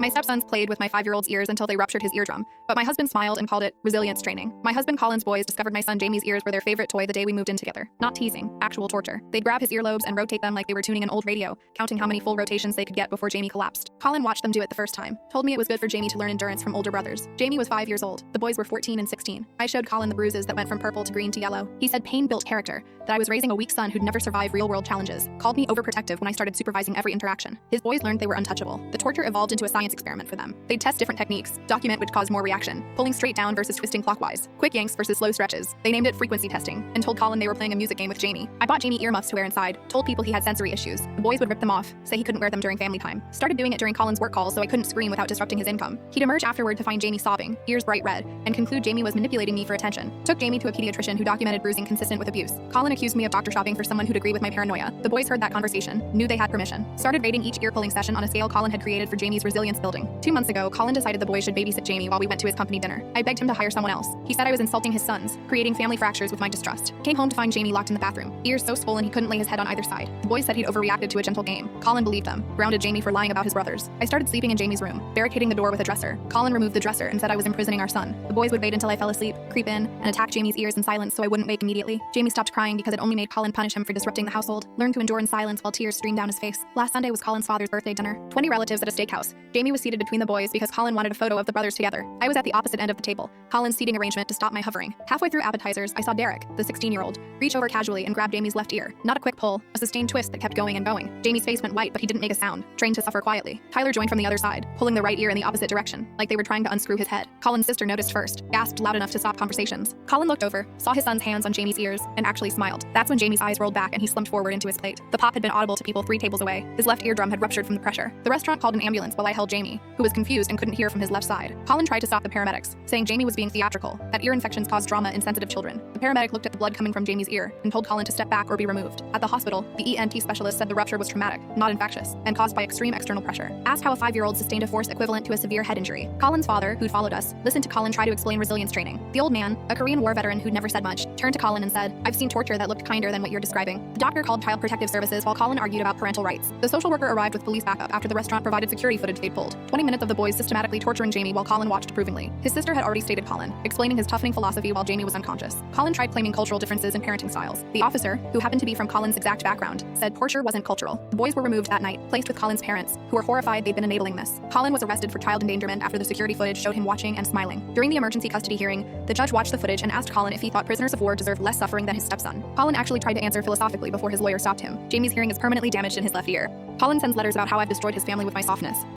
My stepsons played with my 5-year-old's ears until they ruptured his eardrum, but my husband smiled and called it resilience training. My husband Colin's boys discovered my son Jamie's ears were their favorite toy the day we moved in together. Not teasing, actual torture. They'd grab his earlobes and rotate them like they were tuning an old radio, counting how many full rotations they could get before Jamie collapsed. Colin watched them do it the first time, told me it was good for Jamie to learn endurance from older brothers. Jamie was 5 years old. The boys were 14 and 16. I showed Colin the bruises that went from purple to green to yellow. He said pain built character, that I was raising a weak son who'd never survive real-world challenges, called me overprotective when I started supervising every interaction. His boys learned they were untouchable. The torture evolved into a science experiment for them. They'd test different techniques, document which caused more reaction, pulling straight down versus twisting clockwise, quick yanks versus slow stretches. They named it frequency testing, and told Colin they were playing a music game with Jamie. I bought Jamie earmuffs to wear inside, told people he had sensory issues. The boys would rip them off, say he couldn't wear them during family time. Started doing it during Colin's work calls so I couldn't scream without disrupting his income. He'd emerge afterward to find Jamie sobbing, ears bright red, and conclude Jamie was manipulating me for attention. Took Jamie to a pediatrician who documented bruising consistent with abuse. Colin accused me of doctor shopping for someone who'd agree with my paranoia. The boys heard that conversation, knew they had permission. Started rating each ear-pulling session on a scale Colin had created for Jamie's resilience building. 2 months ago, Colin decided the boys should babysit Jamie while we went to his company dinner. I begged him to hire someone else. He said I was insulting his sons, creating family fractures with my distrust. Came home to find Jamie locked in the bathroom, ears so swollen he couldn't lay his head on either side. The boys said he'd overreacted to a gentle game. Colin believed them, grounded Jamie for lying about his brothers. I started sleeping in Jamie's room, barricading the door with a dresser. Colin removed the dresser and said I was imprisoning our son. The boys would wait until I fell asleep, creep in, and attack Jamie's ears in silence so I wouldn't wake immediately. Jamie stopped crying because it only made Colin punish him for disrupting the household, learned to endure in silence while tears streamed down his face. Last Sunday was Colin's father's birthday dinner. 20 relatives at a steakhouse. Jamie was seated between the boys because Colin wanted a photo of the brothers together. I was at the opposite end of the table, Colin's seating arrangement to stop my hovering. Halfway through appetizers, I saw Derek, the 16-year-old, reach over casually and grab Jamie's left ear. Not a quick pull, a sustained twist that kept going and going. Jamie's face went white, but he didn't make a sound, trained to suffer quietly. Tyler joined from the other side, pulling the right ear in the opposite direction, like they were trying to unscrew his head. Colin's sister noticed first, gasped loud enough to stop conversations. Colin looked over, saw his son's hands on Jamie's ears, and actually smiled. That's when Jamie's eyes rolled back and he slumped forward into his plate. The pop had been audible to people 3 tables away. His left eardrum had ruptured from the pressure. The restaurant called an ambulance while I held Jamie, who was confused and couldn't hear from his left side. Colin tried to stop the paramedics, saying Jamie was being theatrical, that ear infections cause trauma in sensitive children. The paramedic looked at the blood coming from Jamie's ear and told Colin to step back or be removed. At the hospital, the ENT specialist said the rupture was traumatic, not infectious, and caused by extreme external pressure. Asked how a 5-year-old sustained a force equivalent to a severe head injury. Colin's father, who'd followed us, listened to Colin try to explain resilience training. The old man, a Korean War veteran who'd never said much, turned to Colin and said, "I've seen torture that looked kinder than what you're describing." The doctor called Child Protective Services while Colin argued about parental rights. The social worker arrived with police backup after the restaurant provided security footage they'd pulled. 20 minutes of the boys systematically torturing Jamie while Colin watched approvingly. His sister had already stated Colin, explaining his toughening philosophy while Jamie was unconscious. Colin tried claiming cultural differences in parenting styles. The officer, who happened to be from Colin's exact background, said torture wasn't cultural. The boys were removed that night, placed with Colin's parents, who were horrified they'd been enabling this. Colin was arrested for child endangerment after the security footage showed him watching and smiling. During the emergency custody hearing, the judge watched the footage and asked Colin if he thought prisoners of war deserved less suffering than his stepson. Colin actually tried to answer philosophically before his lawyer stopped him. Jamie's hearing is permanently damaged in his left ear. Colin sends letters about how I've destroyed his family with my softness.